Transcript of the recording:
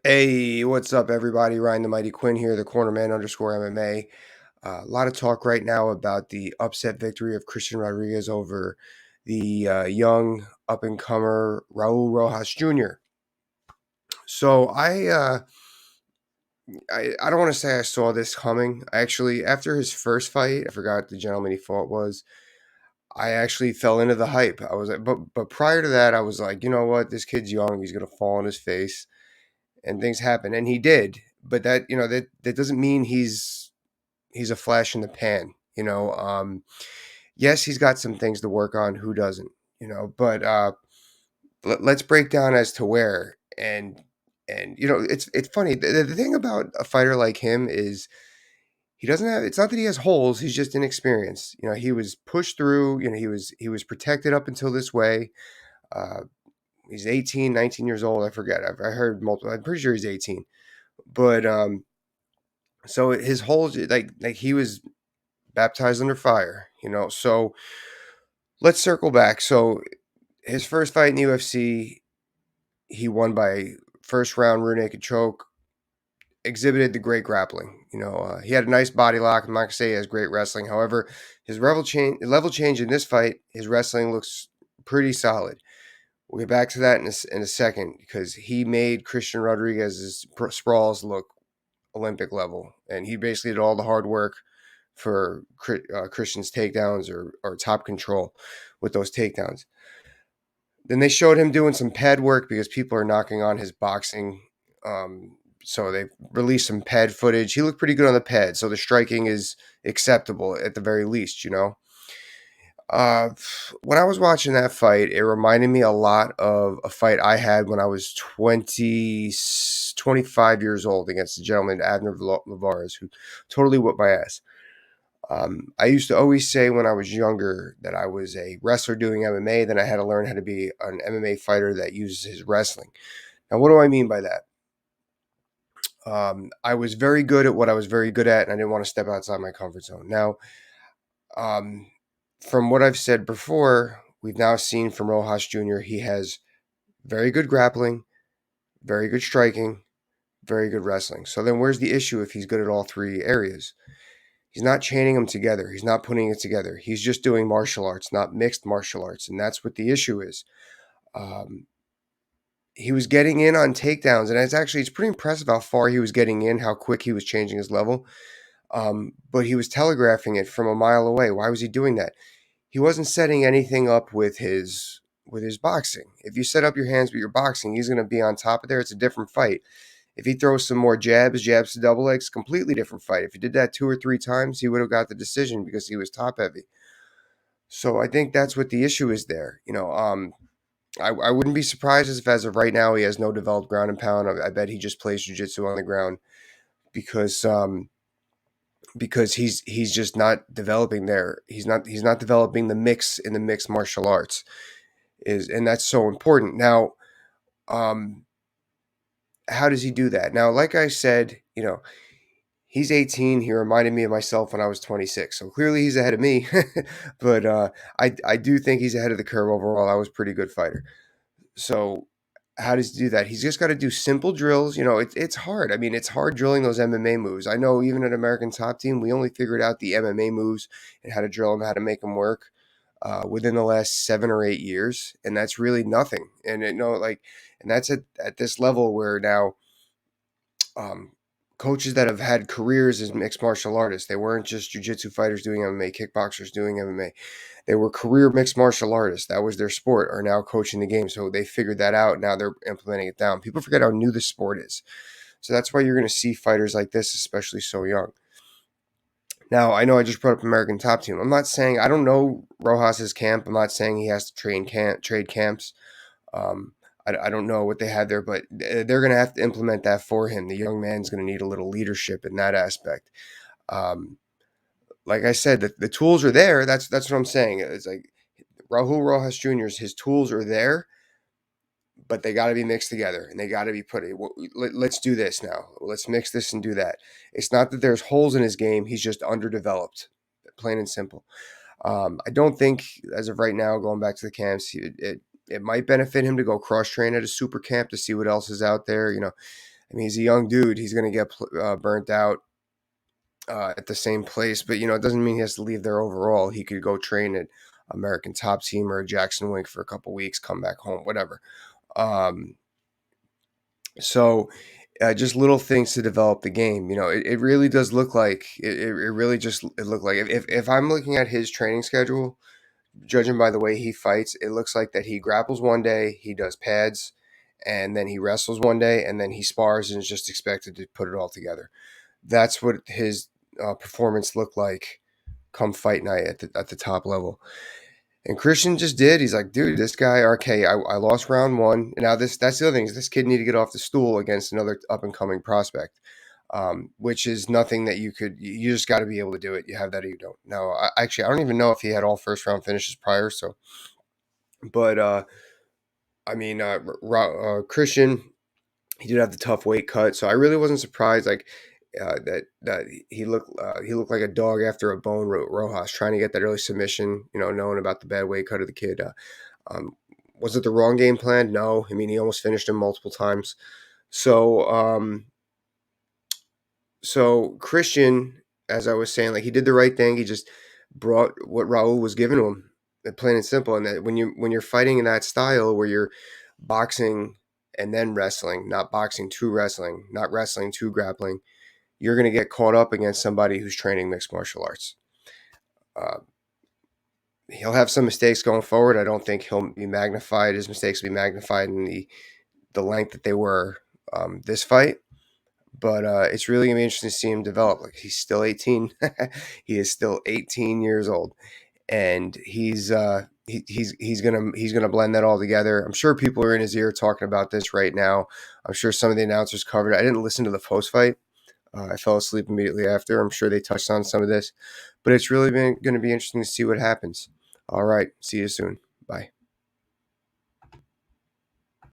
Hey, what's up, everybody? Ryan the Mighty Quinn here, the Cornerman _ MMA. A lot of talk right now about the upset victory of Christian Rodriguez over the young up and comer Raul Rosas Jr. So I don't want to say I saw this coming. Actually, after his first fight, I forgot the gentleman he fought was. I actually fell into the hype. I was like, but prior to that, I was like, you know what? This kid's young. He's gonna fall on his face, and things happen, and he did. But that doesn't mean he's a flash in the pan. Yes, he's got some things to work on. Who doesn't? But let's break down as to where. And it's funny. The thing about a fighter like him is he doesn't have. It's not that he has holes. He's just inexperienced. He was pushed through. He was protected up until this way. Uh, he's 18, 19 years old. I forget. I heard multiple. I'm pretty sure he's 18. But so his holes, like he was baptized under fire. So let's circle back. So his first fight in the UFC, he won by first round rear naked choke. Exhibited the great grappling. He had a nice body lock. I'm not gonna say he has great wrestling. However, his level change in this fight, his wrestling looks pretty solid. We'll get back to that in a second because he made Christian Rodriguez's sprawls look Olympic level, and he basically did all the hard work for Christian's takedowns or top control with those takedowns. Then they showed him doing some pad work because people are knocking on his boxing. So they released some pad footage. He looked pretty good on the pad, so the striking is acceptable at the very least. Uh, when I was watching that fight, it reminded me a lot of a fight I had when I was 25 years old against a gentleman, Abner Lavares, who totally whipped my ass. I used to always say when I was younger that I was a wrestler doing MMA, then I had to learn how to be an MMA fighter that uses his wrestling. Now, what do I mean by that? I was very good at what I was very good at, and I didn't want to step outside my comfort zone. Now, um, from what I've said before, we've now seen from Rojas Jr., he has very good grappling, very good striking, very good wrestling. So then where's the issue if he's good at all three areas? He's not chaining them together. He's not putting it together. He's just doing martial arts, not mixed martial arts. And that's what the issue is. Um, he was getting in on takedowns, and it's pretty impressive how far he was getting in, how quick he was changing his level. But he was telegraphing it from a mile away. Why was he doing that? He wasn't setting anything up with his boxing. If you set up your hands with your boxing, he's going to be on top of there. It's a different fight. If he throws some more jabs to double legs, completely different fight. If he did that two or three times, he would have got the decision because he was top heavy. So I think that's what the issue is there. I wouldn't be surprised if as of right now he has no developed ground and pound. I bet he just plays jiu-jitsu on the ground because he's just not developing there. He's not developing the mix in the mixed martial arts and that's so important. Now, um, how does he do that? Now, like I said, he's 18. He reminded me of myself when I was 26. So clearly he's ahead of me. But I do think he's ahead of the curve overall. I was a pretty good fighter. So how does he do that? He's just got to do simple drills. It's hard. I mean, it's hard drilling those MMA moves. I know even at American Top Team, we only figured out the MMA moves and how to drill them, how to make them work within the last 7 or 8 years. And that's really nothing. And that's at this level where now um, coaches that have had careers as mixed martial artists. They weren't just jiu-jitsu fighters doing MMA, kickboxers doing MMA. They were career mixed martial artists. That was their sport, are now coaching the game. So they figured that out. Now they're implementing it down. People forget how new the sport is. So that's why you're going to see fighters like this, especially so young. Now, I know I just brought up American Top Team. I'm not saying, I don't know Rojas's camp. I'm not saying he has to trade camps. Um, I don't know what they have there, but they're going to have to implement that for him. The young man's going to need a little leadership in that aspect. Um, like I said, the tools are there. That's what I'm saying. It's like Raul Rojas Jr.'s, his tools are there, but they got to be mixed together and they got to be put. Let's do this now. Let's mix this and do that. It's not that there's holes in his game. He's just underdeveloped, plain and simple. I don't think, as of right now, going back to the camps, it might benefit him to go cross train at a super camp to see what else is out there. I mean, he's a young dude. He's going to get burnt out at the same place, but it doesn't mean he has to leave there overall. He could go train at American Top Team or Jackson Wink for a couple weeks, come back home, whatever. Um, so just little things to develop the game. It really does look like it really just it looked like if I'm looking at his training schedule, judging by the way he fights, it looks like that he grapples one day, he does pads, and then he wrestles one day, and then he spars and is just expected to put it all together. That's what his performance looked like come fight night at the top level. And Christian just did. He's like, dude, this guy, okay, I lost round one. And now that's the other thing is this kid need to get off the stool against another up and coming prospect, which is nothing that you just got to be able to do it. You have that or you don't. Now, actually, I don't even know if he had all first round finishes prior. So, but I mean, Christian, he did have the tough weight cut, so I really wasn't surprised. Like that he looked like a dog after a bone. Rojas trying to get that early submission. Knowing about the bad weight cut of the kid. Um, was it the wrong game plan? No. I mean, he almost finished him multiple times. So Christian, as I was saying, like he did the right thing. He just brought what Raul was giving to him, plain and simple. And that when you're fighting in that style where you're boxing and then wrestling, not boxing to wrestling, not wrestling to grappling, you're going to get caught up against somebody who's training mixed martial arts. Uh, he'll have some mistakes going forward. I don't think he'll be magnified. His mistakes will be magnified in the length that they were this fight. But it's really gonna be interesting to see him develop. Like he's still 18. He is still 18 years old, and he's gonna blend that all together. I'm sure people are in his ear talking about this right now. I'm sure some of the announcers covered it. I didn't listen to the post fight. I fell asleep immediately after. I'm sure they touched on some of this, but it's really going to be interesting to see what happens. All right, see you soon. Bye.